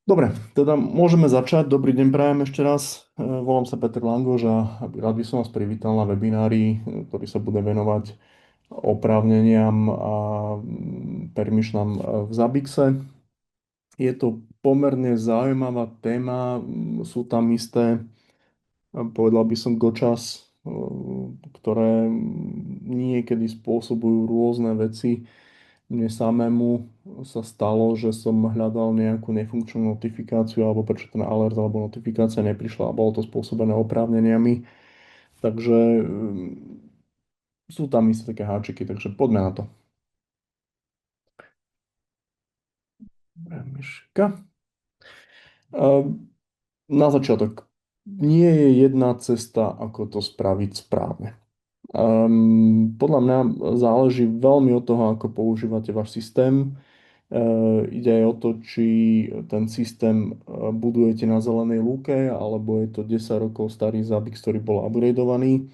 Dobre, teda môžeme začať. Dobrý deň, prajem ešte raz. Volám sa Peter Langoš a rád by som vás privítal na webinári, ktorý sa bude venovať oprávneniam a permissionám v Zabixe. Je to pomerne zaujímavá téma. Sú tam isté, povedal by som, gočas, ktoré niekedy spôsobujú rôzne veci. Mne samému sa stalo, že som hľadal nejakú nefunkčnú notifikáciu alebo prečo ten alert alebo notifikácia neprišla a bolo to spôsobené oprávneniami. Takže sú tam isté také háčiky, takže poďme na to. Dobre, myška. Na začiatok. Nie je jedna cesta, ako to spraviť správne. Podľa mňa záleží veľmi od toho, ako používate váš systém. Ide aj o to, či ten systém budujete na zelenej lúke, alebo je to 10 rokov starý Zabbix, ktorý bol upgradeovaný.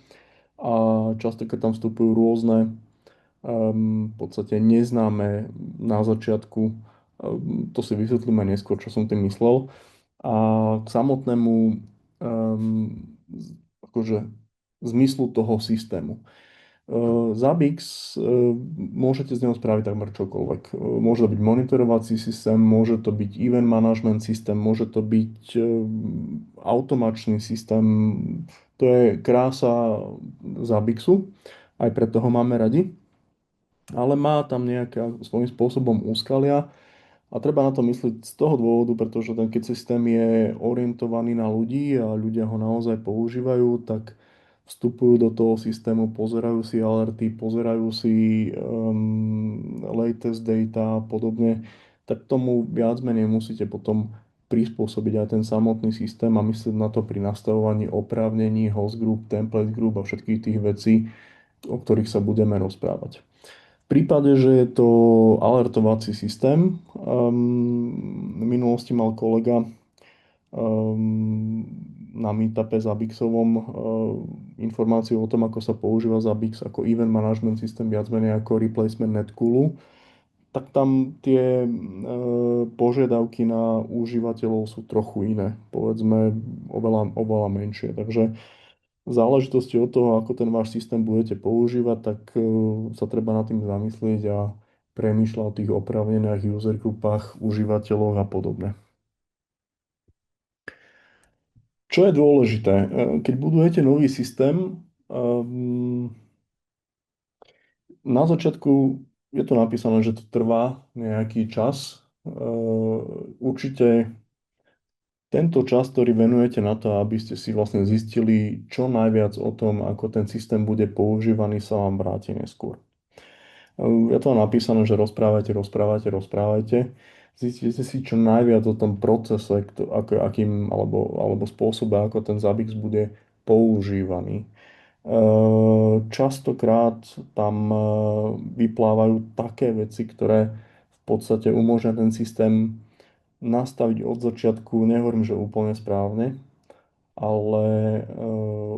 A často, keď tam vstupujú rôzne, v podstate neznáme na začiatku, to si vysvetlíme neskôr, čo som tým myslel. A k samotnému akože zmyslu toho systému. Zabbix môžete z neho spraviť takmer čokoľvek. Môže to byť monitorovací systém, môže to byť event management systém, môže to byť automačný systém. To je krása Zabbixu, aj preto ho máme radi, ale má tam nejaké svojím spôsobom úskalia a treba na to myslieť z toho dôvodu, pretože ten keď systém je orientovaný na ľudí a ľudia ho naozaj používajú, tak vstupujú do toho systému, pozerajú si alerty, pozerajú si latest data a podobne, tak tomu viac menej musíte potom prispôsobiť aj ten samotný systém a myslieť na to pri nastavovaní oprávnení, host group, template group a všetkých tých vecí, o ktorých sa budeme rozprávať. V prípade, že je to alertovací systém, v minulosti mal kolega na meetupe za Bixovom informáciu o tom, ako sa používa Zabbix ako event management systém, viac menej ako replacement Netcoolu, tak tam tie požiadavky na užívateľov sú trochu iné, povedzme oveľa menšie. Takže v záležitosti od toho, ako ten váš systém budete používať, tak sa treba nad tým zamyslieť a premýšľať o tých oprávneniach, user grupách, užívateľoch a podobne. Čo je dôležité? Keď budujete nový systém, na začiatku je to napísané, že to trvá nejaký čas. Určite tento čas, ktorý venujete na to, aby ste si vlastne zistili čo najviac o tom, ako ten systém bude používaný, sa vám vráti neskôr. Je to napísané, že rozprávajte. Zistíte si čo najviac o tom procese, alebo spôsobe, ako ten Zabbix bude používaný. Častokrát tam vyplávajú také veci, ktoré v podstate umožňujú ten systém nastaviť od začiatku, nehovorím, že úplne správne, ale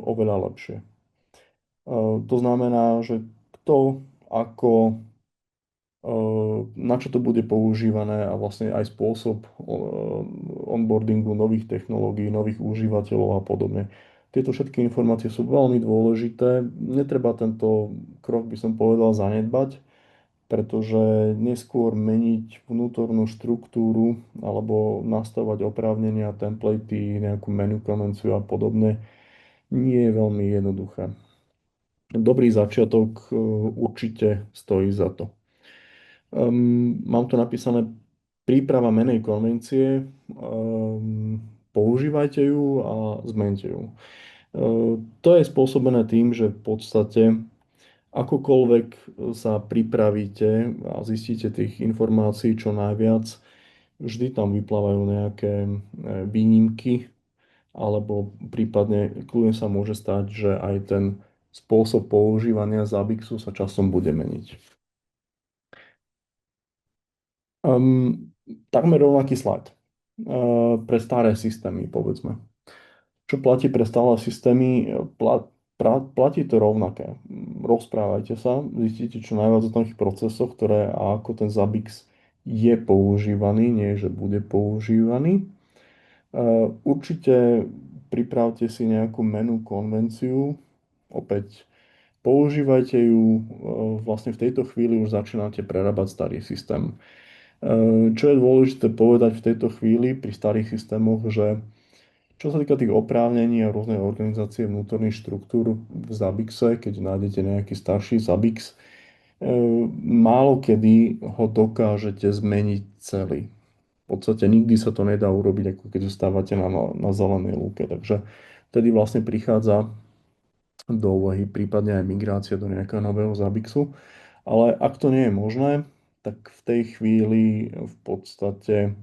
oveľa lepšie. To znamená, že kto, ako, na čo to bude používané a vlastne aj spôsob onboardingu nových technológií, nových užívateľov a podobne. Tieto všetky informácie sú veľmi dôležité. Netreba tento krok, by som povedal, zanedbať, pretože neskôr meniť vnútornú štruktúru alebo nastavovať oprávnenia, templatey, nejakú menu konvenciu a podobne nie je veľmi jednoduché. Dobrý začiatok určite stojí za to. Mám tu napísané príprava menej konvencie, používajte ju a zmente ju. To je spôsobené tým, že v podstate akokoľvek sa pripravíte a zistíte tých informácií čo najviac, vždy tam vyplávajú nejaké výnimky, alebo prípadne kľudne sa môže stať, že aj ten spôsob používania Zabixu sa časom bude meniť. Takmer rovnaký slajd pre staré systémy, povedzme. Čo platí pre stále systémy? Platí to rovnaké. Rozprávajte sa, zistíte čo najviac o tých procesoch, ktoré a ako ten Zabbix je používaný, nie že bude používaný. Určite pripravte si nejakú menu konvenciu, opäť používajte ju, vlastne v tejto chvíli už začínate prerábať starý systém. Čo je dôležité povedať v tejto chvíli pri starých systémoch, že čo sa týka tých oprávnení a rôznej organizácie vnútorných štruktúr v Zabixe, keď nájdete nejaký starší Zabix, málo kedy ho dokážete zmeniť celý. V podstate nikdy sa to nedá urobiť, ako keď zostávate na zelenej lúke. Takže vtedy vlastne prichádza do úvahy prípadne aj migrácia do nejakého nového Zabixu. Ale ak to nie je možné, tak v tej chvíli v podstate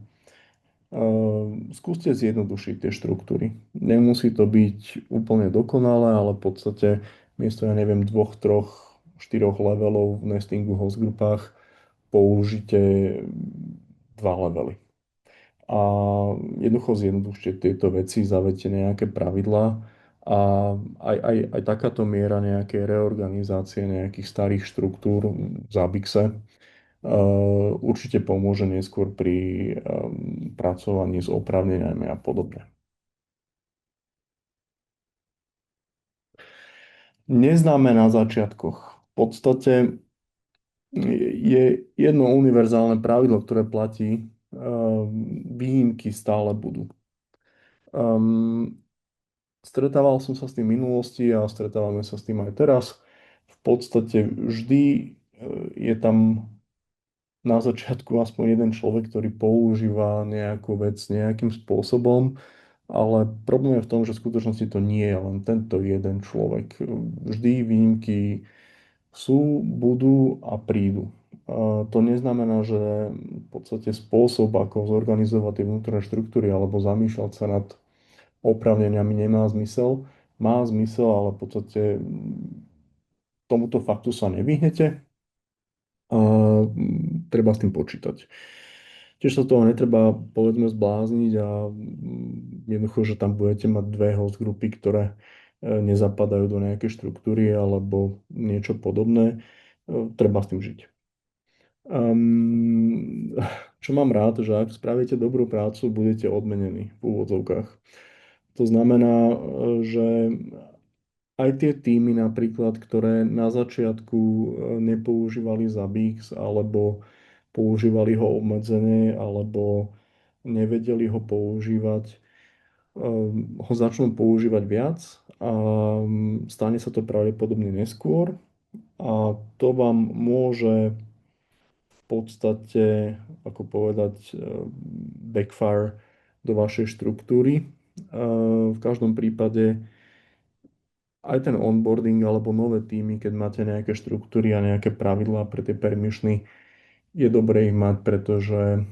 skúste zjednodušiť tie štruktúry. Nemusí to byť úplne dokonalé, ale v podstate miesto, ja neviem, dvoch, troch, štyroch levelov v nestingu host grupách použite dva levely. A jednoducho zjednodušte tieto veci, zavedte nejaké pravidlá a aj takáto miera nejakej reorganizácie nejakých starých štruktúr v Zabixe určite pomôže neskôr pri pracovaní s oprávneniami a podobne. Neznáme na začiatkoch. V podstate je jedno univerzálne pravidlo, ktoré platí. Výnimky stále budú. Stretával som sa s tým v minulosti a stretávame sa s tým aj teraz. V podstate vždy je tam na začiatku aspoň jeden človek, ktorý používa nejakú vec nejakým spôsobom, ale problém je v tom, že v skutočnosti to nie je len tento jeden človek. Vždy výnimky sú, budú a prídu. A to neznamená, že v podstate spôsob, ako zorganizovať tie vnútorné štruktúry alebo zamýšľať sa nad oprávneniami nemá zmysel. Má zmysel, ale v podstate tomuto faktu sa nevyhnete a treba s tým počítať. Tiež sa toho netreba, povedzme, zblázniť a jednoducho, že tam budete mať dve host grupy, ktoré nezapadajú do nejakej štruktúry alebo niečo podobné. Treba s tým žiť. Um, čo mám rád, že ak spravíte dobrú prácu, budete odmenení v úvodzovkách. To znamená, že aj tie týmy napríklad, ktoré na začiatku nepoužívali Zabbix alebo používali ho obmedzene alebo nevedeli ho používať, ho začnú používať viac a stane sa to pravdepodobne neskôr a to vám môže v podstate, ako povedať, backfire do vašej štruktúry. V každom prípade aj ten onboarding alebo nové týmy, keď máte nejaké štruktúry a nejaké pravidlá pre tie permissiony, je dobré ich mať, pretože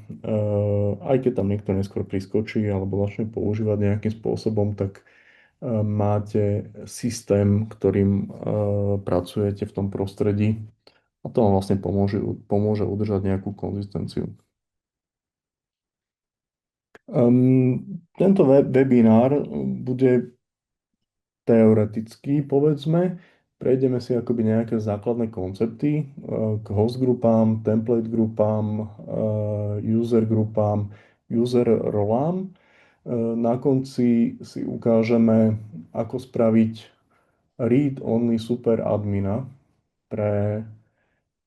aj keď tam niekto neskôr priskočí alebo začne používať nejakým spôsobom, tak máte systém, ktorým pracujete v tom prostredí a to vám vlastne pomôže udržať nejakú konzistenciu. Tento webinár bude teoreticky, povedzme, prejdeme si akoby nejaké základné koncepty k host grupám, template grupám, user grupám, user rolám. Na konci si ukážeme, ako spraviť read-only super admina pre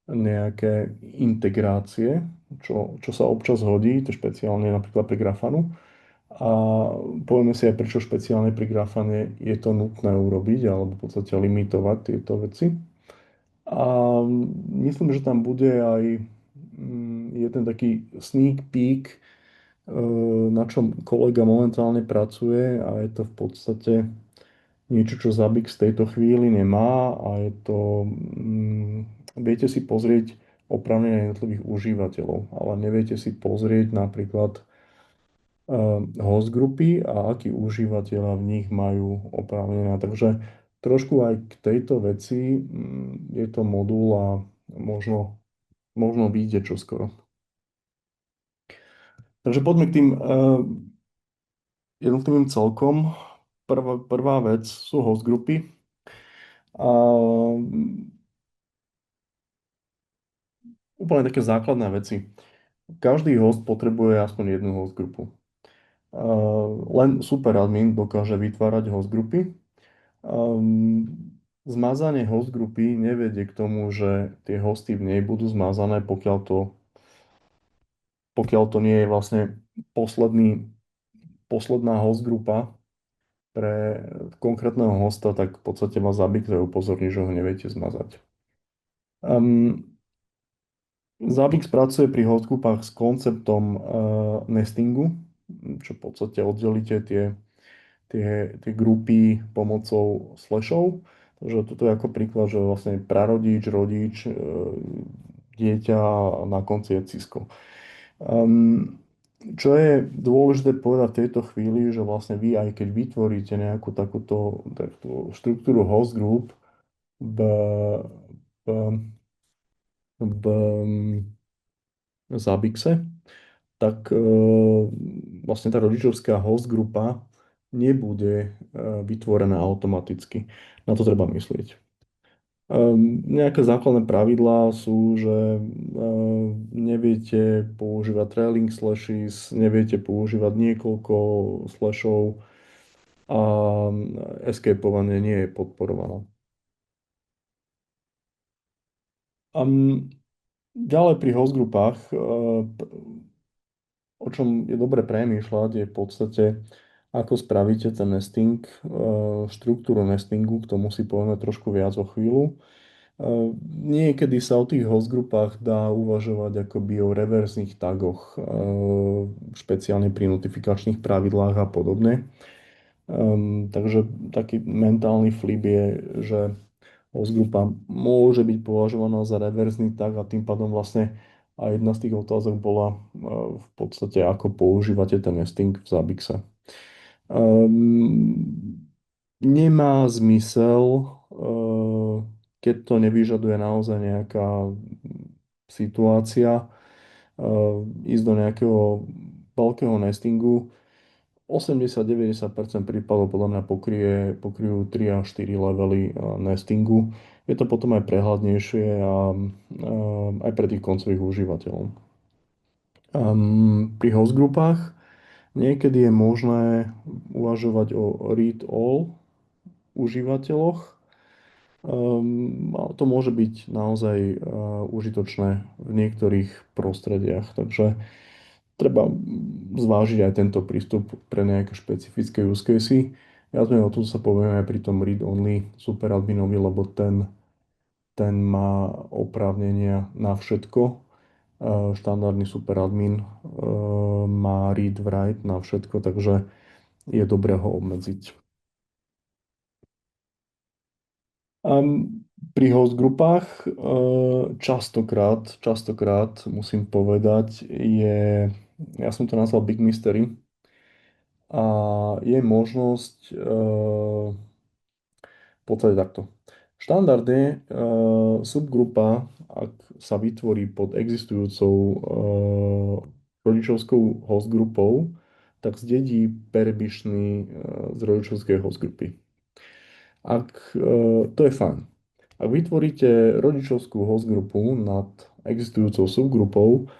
nejaké integrácie, čo sa občas hodí, to špeciálne napríklad pri Grafanu. A povieme si aj, prečo špeciálne pri Grafane je to nutné urobiť, alebo v podstate limitovať tieto veci. A myslím, že tam bude aj jeden taký sneak peek, na čom kolega momentálne pracuje a je to v podstate niečo, čo Zabbix v tejto chvíli nemá a je to, viete si pozrieť oprávnenia jednotlivých užívateľov, ale neviete si pozrieť napríklad host grupy a akí užívateľa v nich majú oprávnenia. Takže trošku aj k tejto veci je to modul a možno vyjde čoskoro. Takže poďme k tým jednotlivým celkom. Prvá vec sú host grupy. A úplne také základné veci. Každý host potrebuje aspoň jednu host grupu. Len superadmin dokáže vytvárať host grupy. Zmazanie host grupy nevedie k tomu, že tie hosty v nej budú zmazané, pokiaľ to nie je vlastne posledná host grupa pre konkrétneho hosta, tak v podstate vás Zabbix upozorní, že ho neviete zmazať. Zabbix pracuje pri hostgrupách s konceptom nestingu, čo v podstate oddelíte tie grupy pomocou slashov. Takže toto je ako príklad, že vlastne prarodič, rodič, dieťa a na konci je cisko. Čo je dôležité povedať v tejto chvíli, že vlastne vy, aj keď vytvoríte nejakú takúto štruktúru host group v, v, v Zabixe, tak vlastne tá rodičovská host grupa nebude vytvorená automaticky. Na to treba myslieť. Nejaké základné pravidlá sú, že neviete používať trailing slashes, neviete používať niekoľko slashov a escapeovanie nie je podporované. Ďalej pri hostgrupách, o čom je dobre premýšľať, je v podstate, ako spravíte ten nesting, štruktúru nestingu, k tomu si povieme trošku viac o chvíľu. Niekedy sa o tých hostgrupách dá uvažovať akoby o reverzných tagoch, špeciálne pri notifikačných pravidlách a podobne. Takže taký mentálny flip je, že hostgrupa môže byť považovaná za reverzný tag a tým pádom vlastne aj jedna z tých otázok bola v podstate, ako používate ten nesting v Zabixe. Nemá zmysel, keď to nevyžaduje naozaj nejaká situácia, ísť do nejakého veľkého nestingu. 80-90% prípadov podľa mňa pokryjú 3 až 4 levely nestingu. Je to potom aj prehľadnejšie a aj pre tých koncových užívateľov. Pri hostgrupách niekedy je možné uvažovať o read-all užívateľoch. A to môže byť naozaj užitočné v niektorých prostrediach, takže treba zvážiť aj tento prístup pre nejaké špecifické use casey. Ja sme o tom sa povieme aj pri tom read-only superadminovi, lebo ten má oprávnenia na všetko. Štandardný superadmin má read-write na všetko, takže je dobré ho obmedziť. Pri host grupách častokrát musím povedať, ja som to nazval Big Mystery, a je možnosť v podstate takto. Štandardne subgrupa, ak sa vytvorí pod existujúcou rodičovskou hostgrupou, tak zdedí permission z rodičovskej hostgrupy. To je fajn. Ak vytvoríte rodičovskú hostgrupu nad existujúcou subgrupou,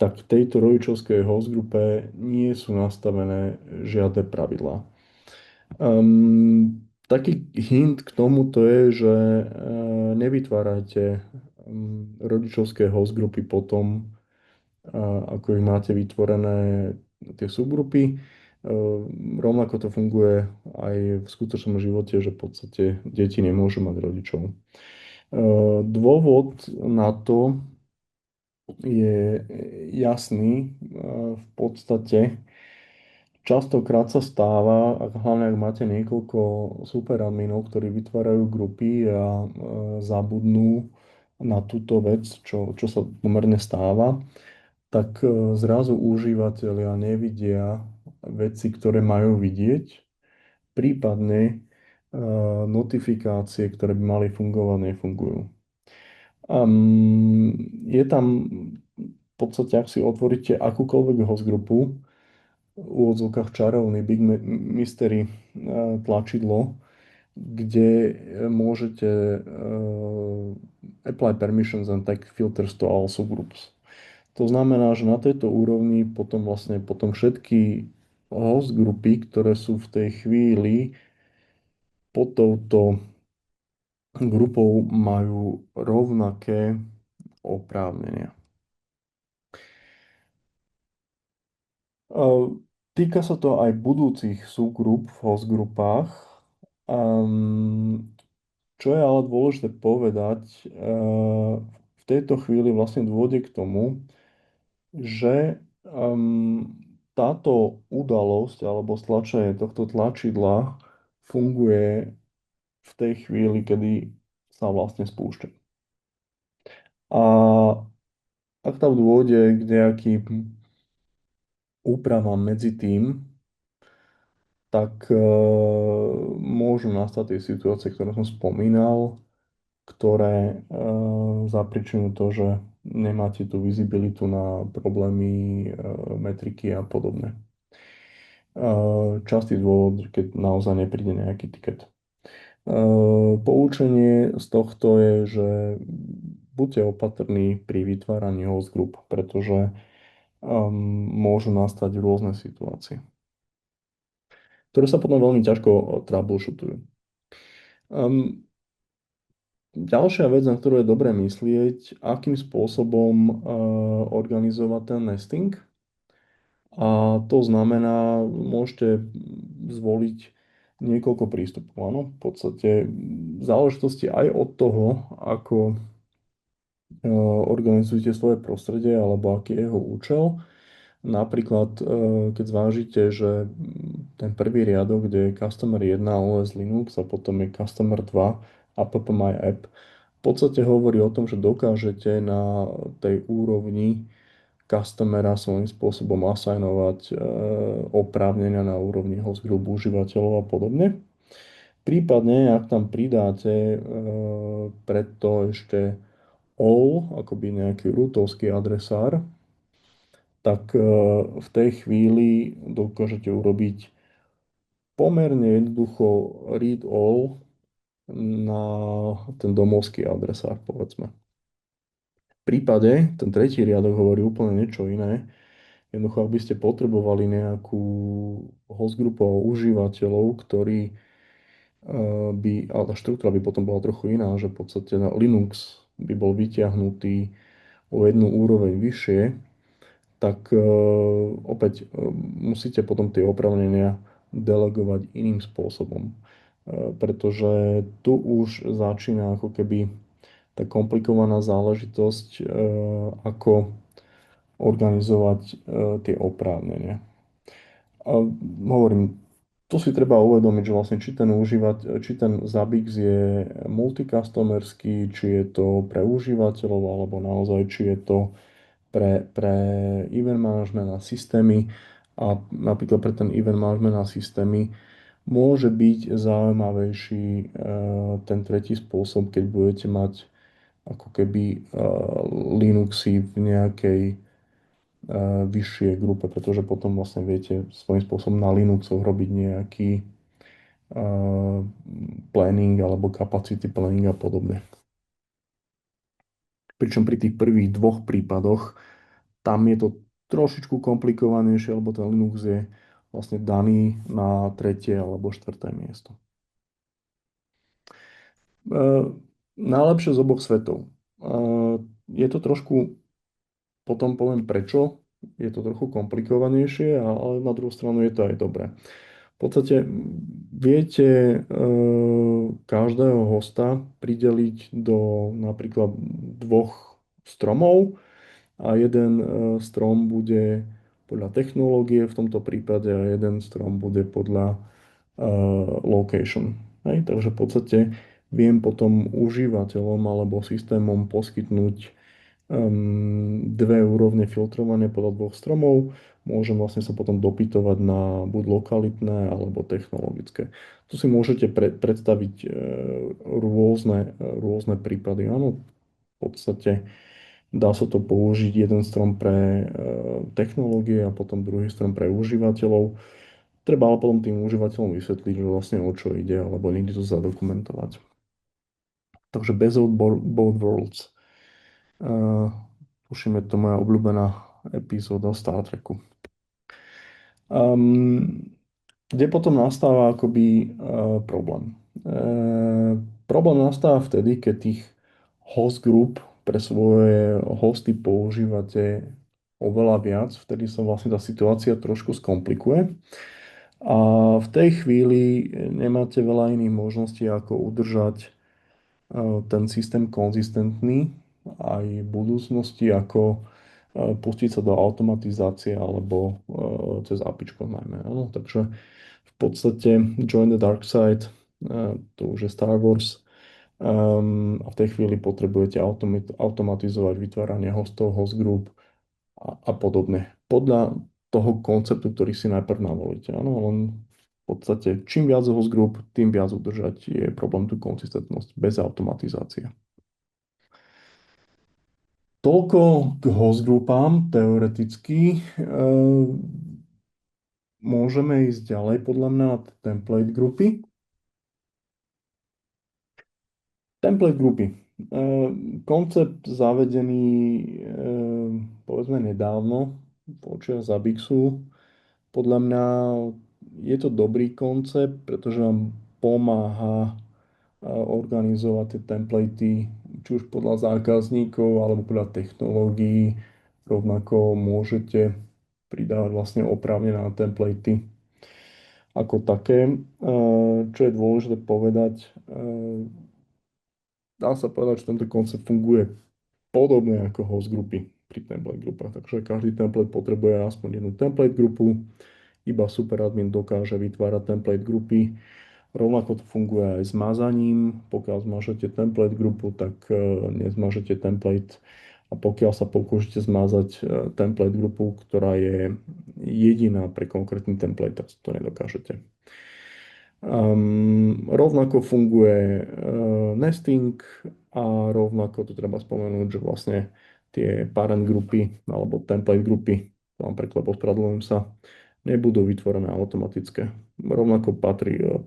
tak v tejto rodičovskej hostgrupe nie sú nastavené žiadne pravidlá. Taký hint k tomuto je, že nevytvárajte rodičovské hostgrupy potom, ako ich máte vytvorené tie subgrupy. Rovnako to funguje aj v skutočnom živote, že v podstate deti nemôžu mať rodičov. Dôvod na to je jasný. V podstate častokrát sa stáva, hlavne ak máte niekoľko superadminov, ktorí vytvárajú grupy a zabudnú na túto vec, čo sa pomerne stáva, tak zrazu užívateľia nevidia veci, ktoré majú vidieť, prípadne notifikácie, ktoré by mali fungovať, nefungujú. Je tam v podstate, ak si otvoríte akúkoľvek hostgrupu, v úvodzovkách čarovný Big Mystery tlačidlo, kde môžete apply permissions and take filters to all subgroups. To znamená, že na tejto úrovni potom všetky host grupy, ktoré sú v tej chvíli pod touto grupou, majú rovnaké oprávnenia. Týka sa to aj budúcich súgrup v host grupách. Um, čo je ale dôležité povedať, v tejto chvíli vlastne dôjde k tomu, že táto udalosť alebo stlačenie tohto tlačidla funguje v tej chvíli, kedy sa vlastne spúšťa. A ak tam dôjde k nejakým úpravám medzi tým, tak môžu nastať tie situácie, ktoré som spomínal, ktoré zapričujú to, že nemáte tú vizibilitu na problémy metriky a podobne. Častý dôvod, keď naozaj nepríde nejaký tiket. Poučenie z tohto je, že buďte opatrní pri vytváraní host group, pretože môžu nastať rôzne situácie, ktoré sa potom veľmi ťažko troubleshootujú. Ďalšia vec, na ktorú je dobré myslieť, akým spôsobom organizovať ten nesting. A to znamená, môžete zvoliť niekoľko prístupov. Áno, v podstate záležitosti aj od toho, ako organizujete svoje prostredie alebo aký je jeho účel. Napríklad, keď zvážite, že ten prvý riadok, kde je Customer 1 OS Linux a potom je Customer 2 app my app, v podstate hovorí o tom, že dokážete na tej úrovni customera svojím spôsobom assignovať oprávnenia na úrovni host group užívateľov a podobne. Prípadne, ak tam pridáte preto ešte all, akoby nejaký rootovský adresár, tak v tej chvíli dokážete urobiť pomerne jednoducho read all na ten domovský adresár, povedzme. V prípade, ten tretí riadok hovorí úplne niečo iné. Jednoducho, ak by ste potrebovali nejakú hostgrupu užívateľov, ktorí ale tá štruktúra by potom bola trochu iná, že v podstate na Linux by bol vyťahnutý o jednu úroveň vyššie, tak opäť musíte potom tie opravnenia delegovať iným spôsobom. Pretože tu už začína ako keby tá komplikovaná záležitosť, ako organizovať tie oprávnenia. A hovorím, tu si treba uvedomiť, že vlastne či ten Zabbix je multicustomerský, či je to pre užívateľov, alebo naozaj, či je to pre event management a systémy. A napríklad pre ten event management a systémy môže byť zaujímavejší ten tretí spôsob, keď budete mať ako keby Linuxy v nejakej vyššie grupe, pretože potom vlastne viete svojím spôsobom na Linuxoch robiť nejaký planning alebo capacity planning a podobne. Pričom pri tých prvých dvoch prípadoch tam je to trošičku komplikovanejšie, lebo ten Linux je vlastne daný na tretie alebo štvrté miesto. Najlepšie z oboch svetov. Je to trošku, potom poviem prečo, je to trochu komplikovanejšie, ale na druhú stranu je to aj dobré. V podstate viete každého hosta prideliť do napríklad dvoch stromov a jeden strom bude podľa technológie v tomto prípade a jeden strom bude podľa location. Hej? Takže v podstate viem potom užívateľom alebo systémom poskytnúť dve úrovne filtrovania podľa dvoch stromov. Môžem vlastne sa potom dopytovať na buď lokalitné alebo technologické. Tu si môžete predstaviť rôzne prípady. Áno, v podstate dá sa to použiť jeden strom pre technológie a potom druhý strom pre užívateľov. Treba ale potom tým užívateľom vysvetliť, že vlastne o čo ide, alebo niekde to zadokumentovať. Takže best of both worlds. Tuším, je to moja obľúbená epizóda Star Treku. Um, Kde potom nastáva akoby problém. Problém nastáva vtedy, keď tých host group pre svoje hosty používate oveľa viac, vtedy sa vlastne tá situácia trošku skomplikuje. A v tej chvíli nemáte veľa iných možností, ako udržať ten systém konzistentný aj v budúcnosti, ako pustiť sa do automatizácie alebo cez APIčko najmä. Áno? Takže v podstate Join the Dark Side, to už je Star Wars, a v tej chvíli potrebujete automatizovať vytváranie hostov, host group a podobne. Podľa toho konceptu, ktorý si najprv navolíte. Áno, len v podstate čím viac host group, tým viac udržať je problém tú konzistentnosť bez automatizácie. Toľko k host groupám teoreticky. Môžeme ísť ďalej podľa mňa na template grupy. Template grupy. Koncept zavedený povedzme nedávno počas Zabixu. Podľa mňa je to dobrý koncept, pretože vám pomáha organizovať tie templatey, či už podľa zákazníkov alebo podľa technológií. Rovnako môžete pridávať vlastne oprávnené templatey ako také. Čo je dôležité povedať, dá sa povedať, že tento koncept funguje podobne ako host grupy pri template grupách. Takže každý template potrebuje aspoň jednu template grupu, iba superadmin dokáže vytvárať template grupy. Rovnako to funguje aj s mazaním. Pokiaľ zmažete template grupu, tak nezmažete template. A pokiaľ sa pokúšate zmazať template grupu, ktorá je jediná pre konkrétny template, tak to nedokážete. Rovnako funguje nesting a rovnako to treba spomenúť, že vlastne tie parent grupy alebo template grupy, vám preklep, ospravedlňujem sa, nebudú vytvorené automatické. Rovnako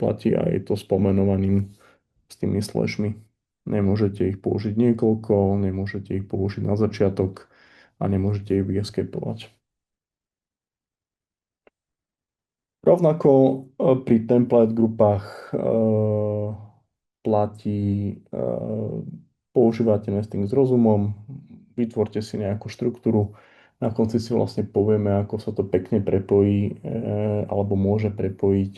platí aj to s pomenovaním s tými slashmi. Nemôžete ich použiť niekoľko, nemôžete ich použiť na začiatok a nemôžete ich vyescapovať. Rovnako pri template grupách platí používate nesting s rozumom, vytvorte si nejakú štruktúru, na konci si vlastne povieme, ako sa to pekne prepojí alebo môže prepojiť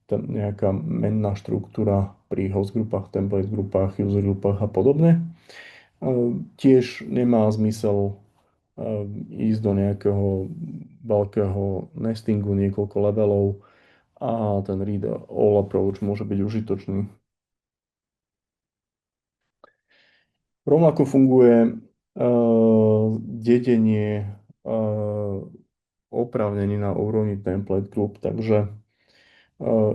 nejaká menná štruktúra pri host grupách, template grupách, user grupách a podobne. Tiež nemá zmysel ísť do nejakého veľkého nestingu, niekoľko levelov a ten read all approach môže byť užitočný. Rovnako funguje dedenie oprávnení na úrovni template group, takže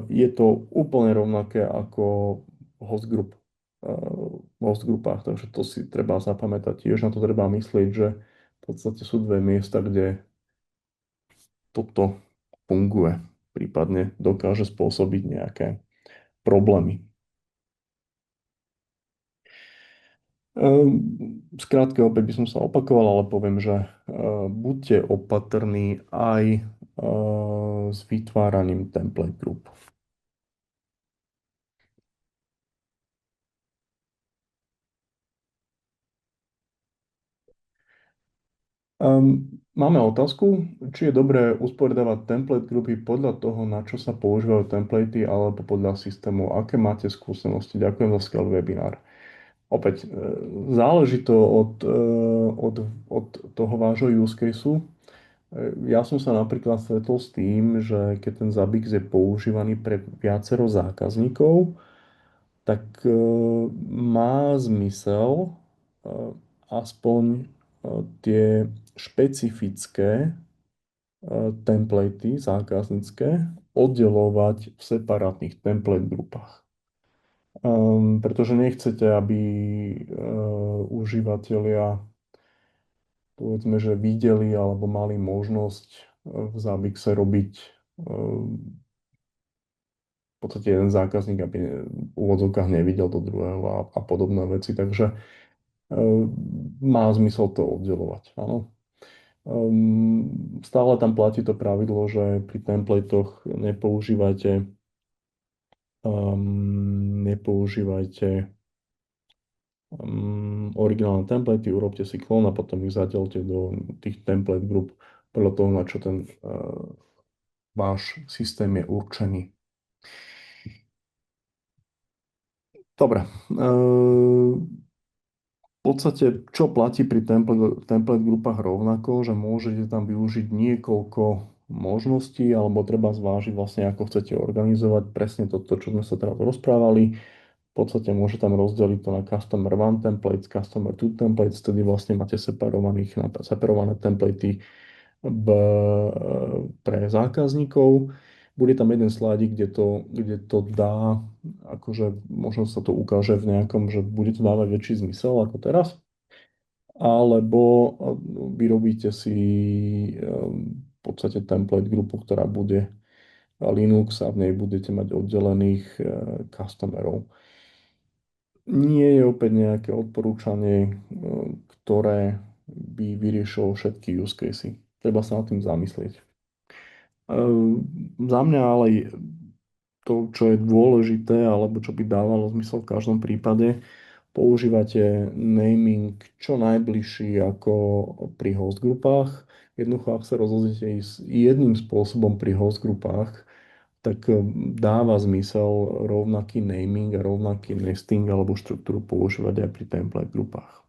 je to úplne rovnaké ako host group v host grupách, takže to si treba zapamätať. Tiež na to treba myslieť, že v podstate sú dve miesta, kde toto funguje, prípadne dokáže spôsobiť nejaké problémy. Skrátke opäť by som sa opakoval, ale poviem, že buďte opatrní aj s vytváraním template group. Máme otázku, či je dobré usporiadavať template grupy podľa toho, na čo sa používajú templatey, alebo podľa systému. Aké máte skúsenosti? Ďakujem za skvelý webinár. Opäť, záleží to od toho vášho use caseu. Ja som sa napríklad stretol s tým, že keď ten Zabbix je používaný pre viacero zákazníkov, tak má zmysel aspoň tie špecifické templatey zákaznícke oddelovať v separátnych template grupách. Pretože nechcete, aby užívateľia povedzme, že videli alebo mali možnosť v Zabixe robiť v podstate jeden zákazník, aby v úvodzovkách nevidel do druhého a podobné veci. Takže má zmysel to oddelovať. Áno. Stále tam platí to pravidlo, že pri templatoch nepoužívajte originálne templatey, urobte si klon a potom ich zadielte do tých template group podľa toho, na čo ten váš systém je určený. Dobre. V podstate, čo platí pri template grupách rovnako, že môžete tam využiť niekoľko možností, alebo treba zvážiť vlastne, ako chcete organizovať presne toto, čo sme sa teraz rozprávali. V podstate môže tam rozdeliť to na Customer 1 templates, Customer 2 templates, tedy vlastne máte separované templatey pre zákazníkov. Bude tam jeden sládik, kde to dá, akože možno sa to ukáže v nejakom, že bude to dávať väčší zmysel ako teraz, alebo vyrobíte si v podstate template grupu, ktorá bude Linux a v nej budete mať oddelených customerov. Nie je opäť nejaké odporúčanie, ktoré by vyriešilo všetky use casey. Treba sa nad tým zamyslieť. Za mňa ale to, čo je dôležité, alebo čo by dávalo zmysel v každom prípade, používate naming čo najbližší ako pri hostgrupách. Jednoducho, ak sa rozhodnete ísť jedným spôsobom pri hostgrupách, tak dáva zmysel rovnaký naming a rovnaký nesting alebo štruktúru používať aj pri template grupách.